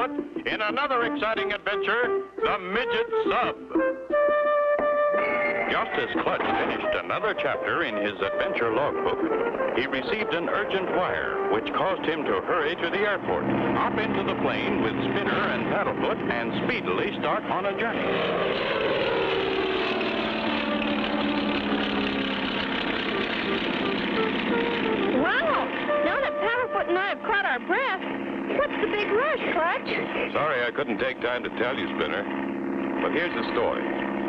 paddlefoot in another exciting adventure, the Midget Sub. Just as Clutch finished another chapter in his adventure logbook, he received an urgent wire, which caused him to hurry to the airport, hop into the plane with Spinner and Paddlefoot, and speedily start on a journey. Wow! Now that Paddlefoot and I have caught our breath, what's the big rush, Clutch? Sorry I couldn't take time to tell you, Spinner. But here's the story.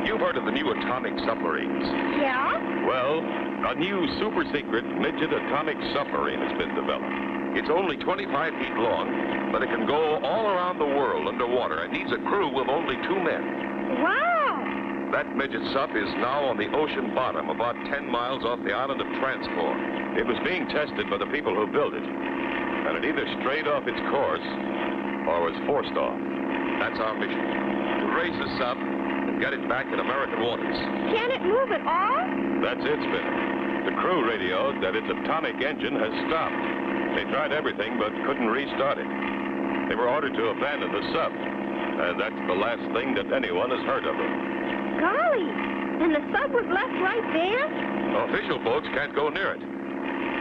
You've heard of the new atomic submarines. Yeah? Well, a new super-secret midget atomic submarine has been developed. It's only 25 feet long, but it can go all around the world underwater and needs a crew of only 2 men. Wow! That midget sub is now on the ocean bottom, about 10 miles off the island of Transport. It was being tested by the people who built it, and it either strayed off its course or was forced off. That's our mission, to raise the sub and get it back in American waters. Can it move at all? That's it, Spinner. The crew radioed that its atomic engine has stopped. They tried everything but couldn't restart it. They were ordered to abandon the sub, and that's the last thing that anyone has heard of them. Golly! And the sub was left right there? Official boats can't go near it.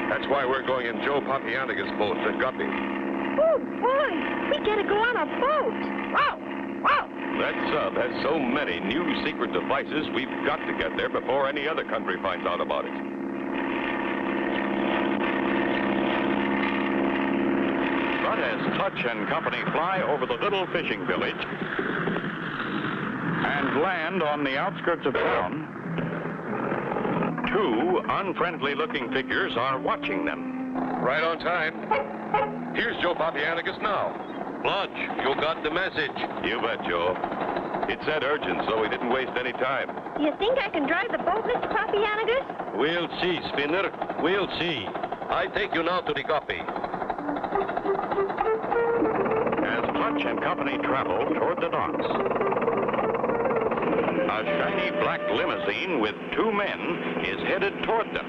That's why we're going in Joe Papianiga's boat, the Guppy. Oh, boy! We gotta go on a boat! Wow! Wow! That sub has so many new secret devices, we've got to get there before any other country finds out about it. But as Clutch and company fly over the little fishing village and land on the outskirts of town, 2 unfriendly-looking figures are watching them. Right on time. Here's Joe Papianigas now. Clutch, you got the message. You bet, Joe. It said urgent, so we didn't waste any time. You think I can drive the boat, Mr. Papianagas? We'll see, Spinner. We'll see. I take you now to the Guppy. As Clutch and company travel toward the docks, a shiny black limousine with 2 men is headed toward them.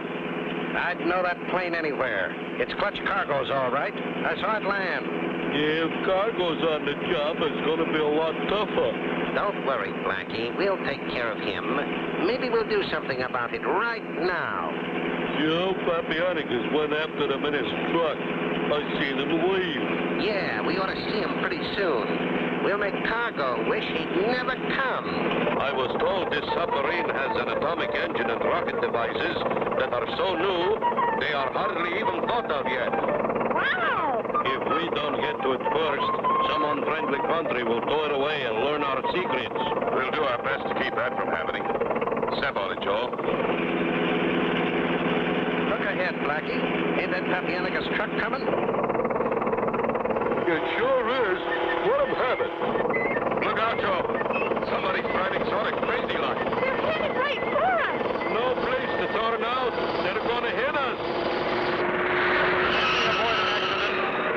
I'd know that plane anywhere. It's Clutch Cargo's, all right. I saw it land. Yeah, if Cargo's on the job, it's going to be a lot tougher. Don't worry, Blackie. We'll take care of him. Maybe we'll do something about it right now. Joe Papianigas went after them in his truck. I seen him leave. Yeah, we ought to see him pretty soon. We'll make Cargo wish he'd never come. I was told this submarine has an atomic engine and rocket devices that are so new, they are hardly even thought of yet. Wow! If we don't get to it first, some unfriendly country will tow it away and learn our secrets. We'll do our best to keep that from happening. Step on it, Joe. Look ahead, Blackie. Ain't that Papianigas truck coming? It sure is. Let him have it. Look out, Joe. Somebody's driving sort of crazy like. They're headed right for us! No place to turn out. They're going to hit us.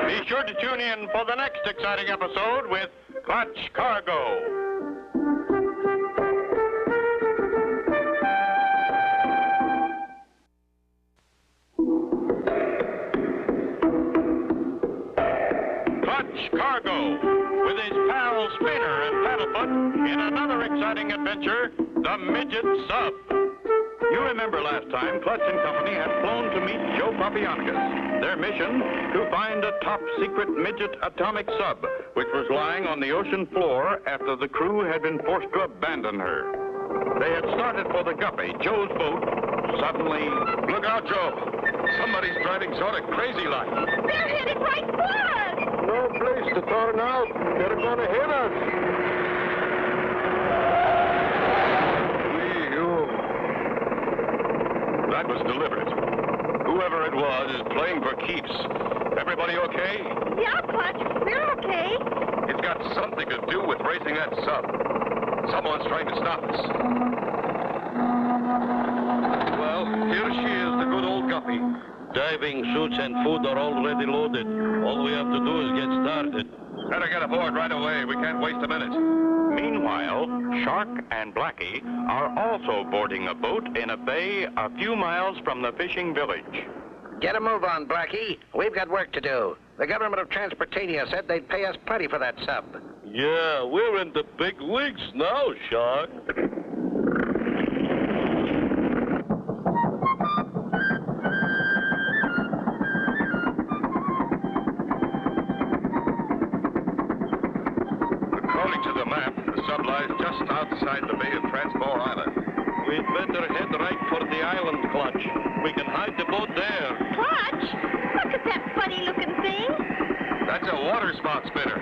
Be sure to tune in for the next exciting episode with Clutch Cargo. Clutch Cargo, with his pals Spinner and Paddlefoot in another exciting adventure, the Midget Sub. You remember last time Clutch and company had flown to meet Joe Papianigas. Their mission, to find a top-secret midget atomic sub, which was lying on the ocean floor after the crew had been forced to abandon her. They had started for the Guppy, Joe's boat. Suddenly, look out, Joe. Somebody's driving sort of crazy like. They're headed right for us! No place to turn out. They're going to hit us. That was deliberate. Whoever it was is playing for keeps. Everybody okay? Yeah, Clutch, we're okay. It's got something to do with raising that sub. Someone's trying to stop us. Well, here she is, the good old Guppy. Diving suits and food are already loaded. All we have to do is get started. Better get aboard right away. We can't waste a minute. Meanwhile, Shark and Blackie are also boarding a boat in a bay a few miles from the fishing village. Get a move on, Blackie. We've got work to do. The government of Transportania said they'd pay us plenty for that sub. Yeah, we're in the big leagues now, Shark. According to the map, the sub lies just outside the Bay of Transvaal Island. We'd better head right for the island, Clutch. We can hide the boat there. Clutch? Look at that funny-looking thing. That's a water spout spinner.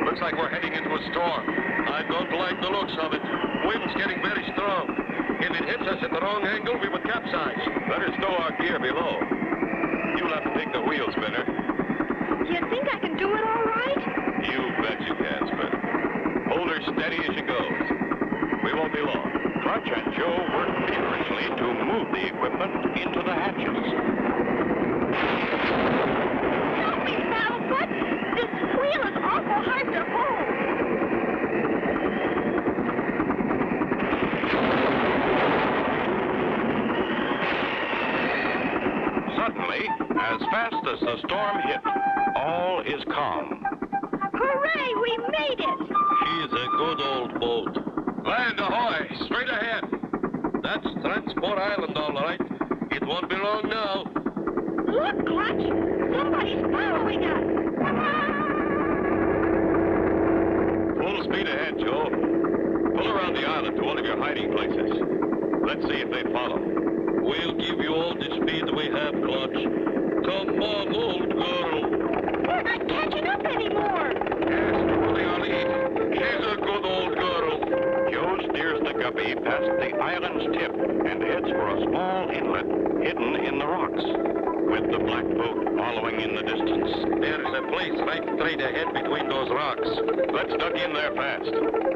Looks like we're heading into a storm. I don't like the looks of it. Wind's getting very strong. If it hits us at the wrong angle, we would capsize. Better stow our gear below. You'll have to take the wheel, Spinner. Do you think I can do it all right? You bet you can, Spinner. Hold her steady as she goes. We won't be long. Clutch and Joe work feverishly to move the equipment into the hatches. Help me, Paddlefoot. This wheel is awful hard to hold. Suddenly, as fast as the storm hit, all is calm. Hooray, we made it. She's a good old boat. Land ahoy! Straight ahead! That's Transport Island, all right. It won't be long now. Look, Clutch. Somebody's following us. Full speed ahead, Joe. Pull around the island to one of your hiding places. Let's see if they follow. We'll give you all the speed we have, Clutch. Come on, old girl. We're not catching up anymore. Yes, holding our lead. She's a good old girl. Joe steers the guppy past the island's tip and heads for a small inlet hidden in the rocks, with the black boat following in the distance. There's a place right straight ahead between those rocks. Let's duck in there fast.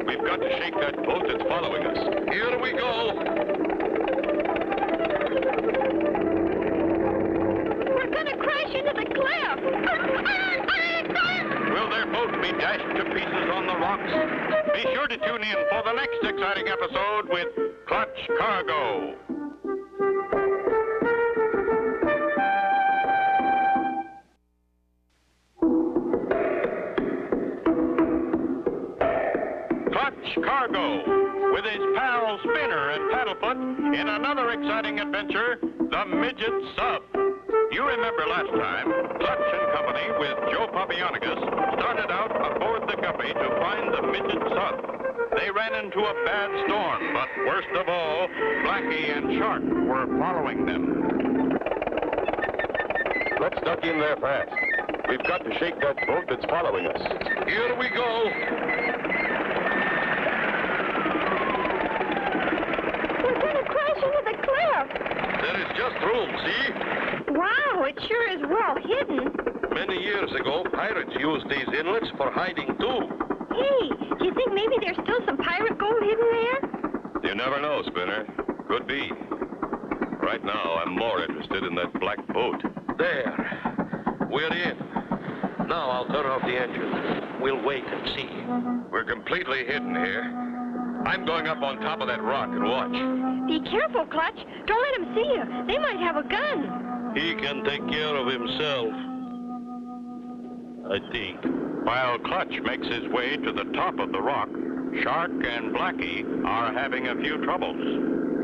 We've got to shake that boat that's following us. Here we go. We're going to crash into the cliff. Will their boat be dashed to pieces on the rocks? Be sure to tune in for the next exciting episode with Clutch Cargo. Clutch Cargo, with his pals Spinner and Paddlefoot in another exciting adventure, the Midget Sub. You remember last time, Clutch and Company with Joe Papianagas started out aboard the Guppy to find the Midget Sub. They ran into a bad storm, but worst of all, Blackie and Shark were following them. Let's duck in there fast. We've got to shake that boat that's following us. Here we go. We're going to crash into the cliff. There is just room, see? Wow, it sure is well hidden. Many years ago, pirates used these inlets for hiding, too. Hey, do you think maybe there's still some pirate gold hidden there? You never know, Spinner. Could be. Right now, I'm more interested in that black boat. There. We're in. Now I'll turn off the engine. We'll wait and see. We're completely hidden here. I'm going up on top of that rock and watch. Be careful, Clutch. Don't let them see you. They might have a gun. He can take care of himself, I think. While Clutch makes his way to the top of the rock, Shark and Blackie are having a few troubles.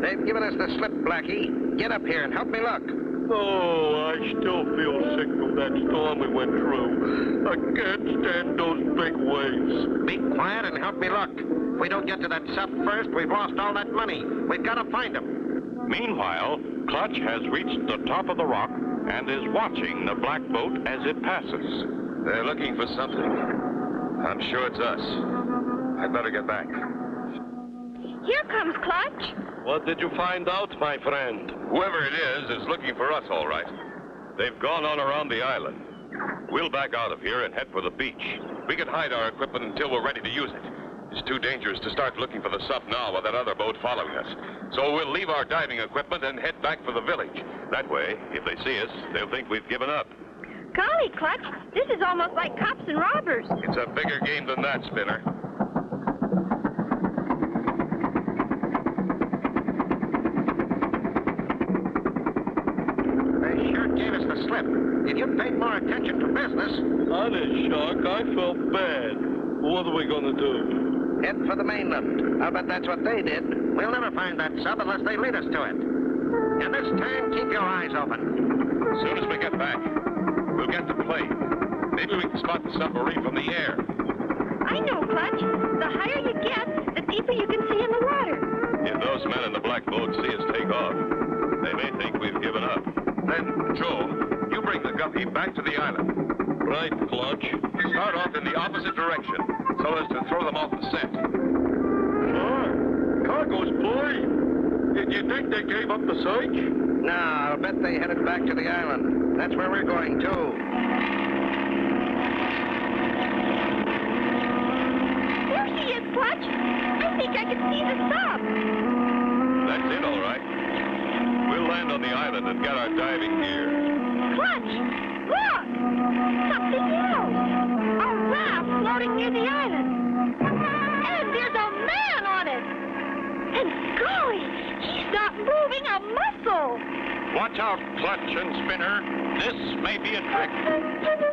They've given us the slip, Blackie. Get up here and help me look. Oh, I still feel sick from that storm we went through. I can't stand those big waves. Be quiet and help me look. If we don't get to that sub first, we've lost all that money. We've got to find them. Meanwhile, Clutch has reached the top of the rock and is watching the black boat as it passes. They're looking for something. I'm sure it's us. I'd better get back. Here comes Clutch. What did you find out, my friend? Whoever it is looking for us, all right. They've gone on around the island. We'll back out of here and head for the beach. We can hide our equipment until we're ready to use it. It's too dangerous to start looking for the sub now with that other boat following us. So we'll leave our diving equipment and head back for the village. That way, if they see us, they'll think we've given up. Golly, Clutch, this is almost like cops and robbers. It's a bigger game than that, Spinner. They sure gave us the slip, slip. If you'd paid more attention to business... Honest, Shark, I felt bad. What are we going to do? Head for the mainland. I'll bet that's what they did. We'll never find that sub unless they lead us to it. And this time, keep your eyes open. As soon as we get back, we'll get the plane. Maybe we can spot the submarine from the air. I know, Clutch. The higher you get, the deeper you can see in the water. If those men in the black boat see us take off, they may think we've given up. Then, Joe, you bring the guppy back to the island. Right, Clutch. Start off in the opposite direction, so as to throw them off the scent. Sure. Cargo's boy. Did you think they gave up the search? No, I'll bet they headed back to the island. That's where we're going, too. There she is, Clutch. I think I can see the sub. That's it, all right. We'll land on the island and get our diving gear. Clutch, look! Something else. A raft floating near the island. And there's a man on it. And golly, he's not moving a muscle. Watch out, Clutch and Spinner. This may be a trick.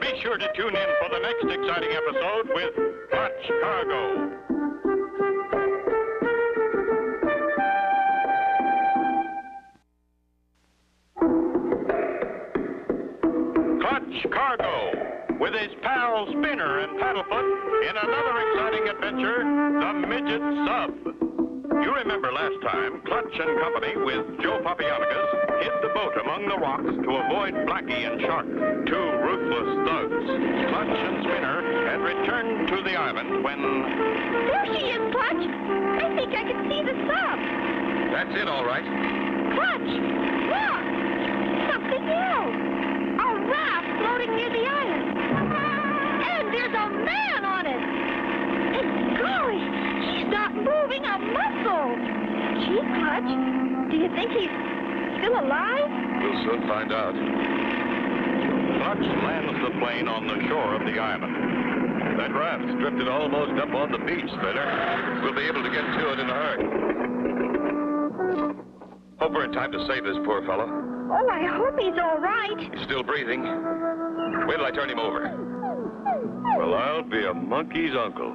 Be sure to tune in for the next exciting episode with Clutch Cargo. Clutch Cargo, with his pals Spinner and Paddlefoot in another exciting adventure, the Midget Sub. You remember last time, Clutch and company with Joe Papianakis hid the boat among the rocks to avoid Blackie and Shark, two ruthless thugs. Clutch and Spinner had returned to the island when... There she is, Clutch. I think I can see the sub. That's it, all right. Clutch, look! Something else. A raft floating near the island. And there's a man on it. And golly, he's not moving a muscle. Gee, Clutch, do you think he's still alive? We'll soon find out. Clutch lands the plane on the shore of the island. That raft's drifted almost up on the beach, Spinner. We'll be able to get to it in a hurry. Hope we're in time to save this poor fellow. Oh, I hope he's all right. He's still breathing. Wait till I turn him over. Well, I'll be a monkey's uncle.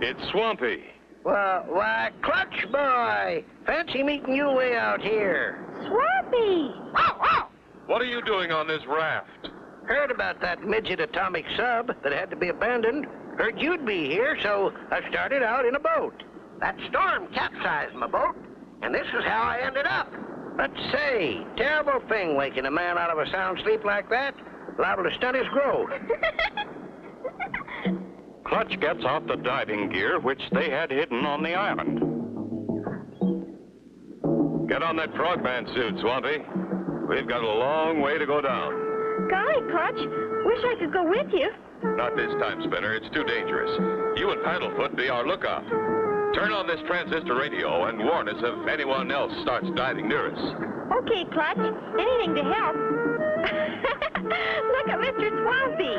It's Swampy. Well, why, Clutch boy! Fancy meeting you way out here. Swampy! What are you doing on this raft? Heard about that midget atomic sub that had to be abandoned. Heard you'd be here, so I started out in a boat. That storm capsized my boat, and this is how I ended up. But say, terrible thing waking a man out of a sound sleep like that. Liable to stunt his growth. Clutch gets out the diving gear which they had hidden on the island. Get on that frogman suit, Swampy. We've got a long way to go down. Golly, Clutch, wish I could go with you. Not this time, Spinner. It's too dangerous. You and Paddlefoot be our lookout. Turn on this transistor radio and warn us if anyone else starts diving near us. Okay, Clutch. Anything to help. Look at Mr. Swampy.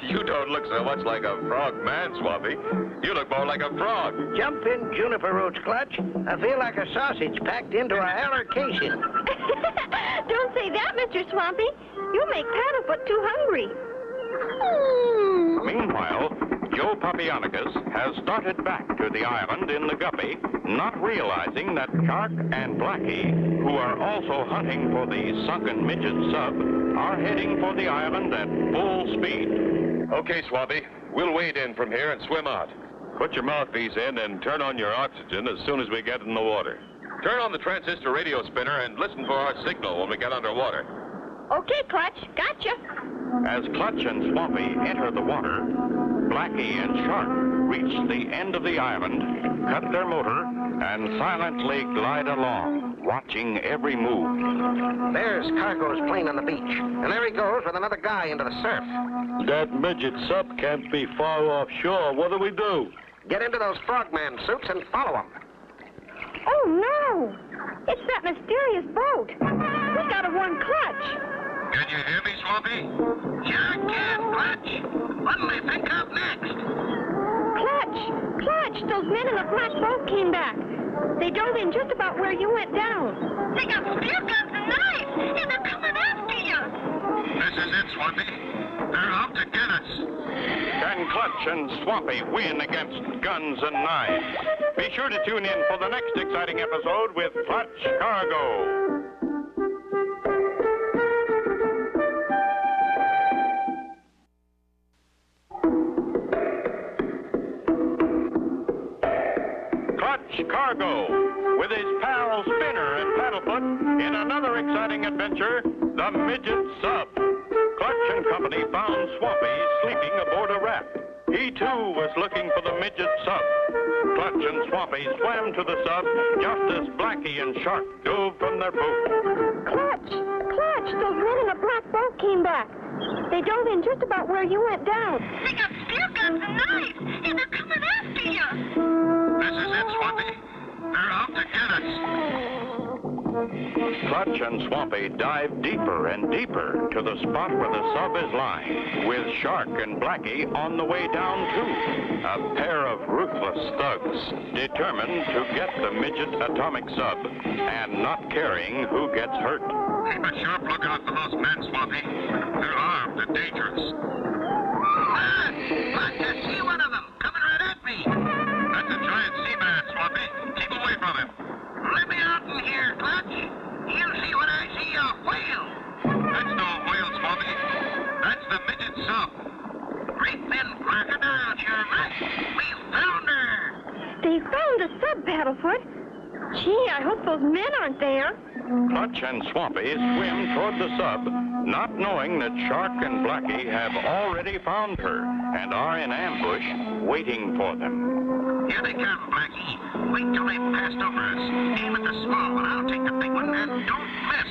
You don't look so much like a frog man, Swampy. You look more like a frog. Jump in juniper roots, Clutch. I feel like a sausage packed into a heller casing. Don't say that, Mr. Swampy. You'll make Paddlefoot too hungry. Meanwhile, Joe Papianakis has started back to the island in the Guppy, not realizing that Shark and Blackie, who are also hunting for the sunken midget sub, are heading for the island at full speed. Okay, Swampy, we'll wade in from here and swim out. Put your mouthpiece in and turn on your oxygen as soon as we get in the water. Turn on the transistor radio, Spinner, and listen for our signal when we get underwater. Okay, Clutch. Gotcha. As Clutch and Swampy enter the water, Blackie and Shark reach the end of the island, cut their motor, and silently glide along, watching every move. There's Cargo's plane on the beach, and there he goes with another guy into the surf. That midget sub can't be far offshore. What do we do? Get into those frogman suits and follow him. Oh, no. It's that mysterious boat. We gotta warn Clutch. Can you hear me, Swampy? Sure can, Clutch. What'll they think of next? Clutch, those men in the black boat came back. They dove in just about where you went down. They got spear guns and knives, and they're coming after you. This is it, Swampy. They're out to get us. Can Clutch and Swampy win against guns and knives? Be sure to tune in for the next exciting episode with Clutch Cargo. Clutch Cargo, with his pal Spinner and Paddlefoot in another exciting adventure, the Midget Sub. Clutch and Company found Swampy sleeping aboard a raft. He, too, was looking for the Midget Sub. Clutch and Swampy swam to the sub just as Blackie and Shark dove from their boat. Clutch! Clutch! Those men in a black boat came back. They dove in just about where you went down. They got spear guns and knives, and they're coming after you. This is it, Swampy. They're out to get us. Clutch and Swampy dive deeper and deeper to the spot where the sub is lying, with Shark and Blackie on the way down too. A pair of ruthless thugs, determined to get the Midget atomic sub, and not caring who gets hurt. Keep a sharp lookout for those men, Swampy. They're armed and dangerous. I see one of them coming right at me. That's a giant sea bass, Swampy. Keep away from him. Let me out in here, Clutch. You see what I see, a whale. That's no whale, Swampy. That's the Midget Sub. Great big crocodile, you're right. We found her. They found the sub, Paddlefoot. Gee, I hope those men aren't there. Clutch and Swampy swim toward the sub, not knowing that Shark and Blackie have already found her and are in ambush waiting for them. Here they come, Blackie. Wait till they've passed over us. Aim at the small one. I'll take the big one, and don't miss.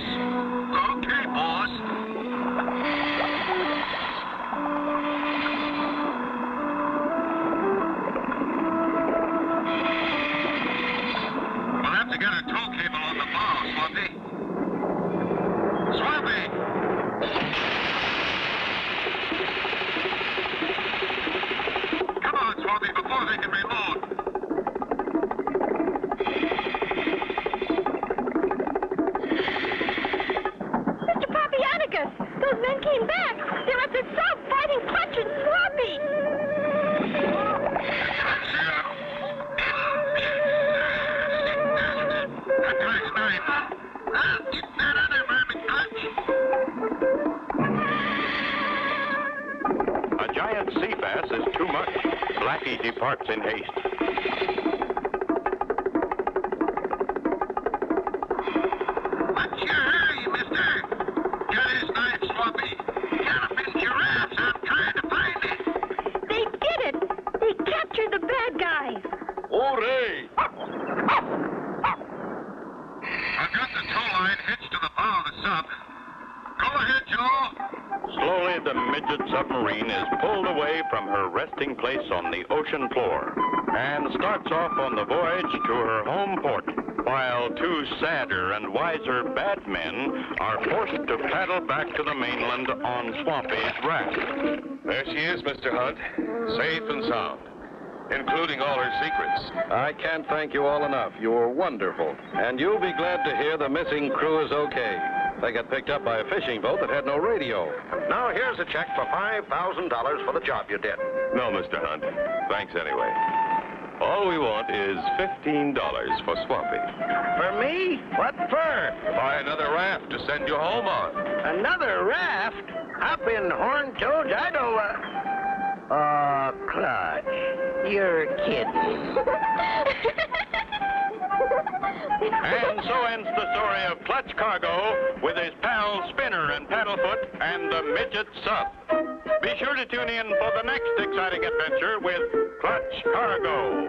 Okay, boss. We'll have to get a tow cable on the bow, Swampy. Swampy! Come on, Swampy, before they can reload. Mr. Papianicus, those men came back. They're at the sub fighting Clutch and Swampy. That guy's knife. I'll get that other vermin, Clutch. A giant sea bass is too much. Blackie departs in haste. What's your hurry, mister? Get his knife, Swampy. Galloping giraffes. I'm trying to find it. They did it. They captured the bad guys. Hooray! I've got the tow line hitched to the bow of the sub. Go ahead, Joe. Slowly, the Midget Submarine is pulled away from her resting place on the ocean floor and starts off on the voyage to her home port, while two sadder and wiser bad men are forced to paddle back to the mainland on Swampy's raft. There she is, Mr. Hunt. Safe and sound, including all her secrets. I can't thank you all enough. You were wonderful. And you'll be glad to hear the missing crew is okay. They got picked up by a fishing boat that had no radio. Now, here's a check for $5,000 for the job you did. No, Mr. Hunt. Thanks anyway. All we want is $15 for Swampy. For me? What for? Buy another raft to send you home on. Another raft? Hop in, horned toads. I don't, Clutch, you're kidding. And so ends the story of Clutch Cargo with his pals Spinner and Paddlefoot and the Midget Sub. Be sure to tune in for the next exciting adventure with Clutch Cargo.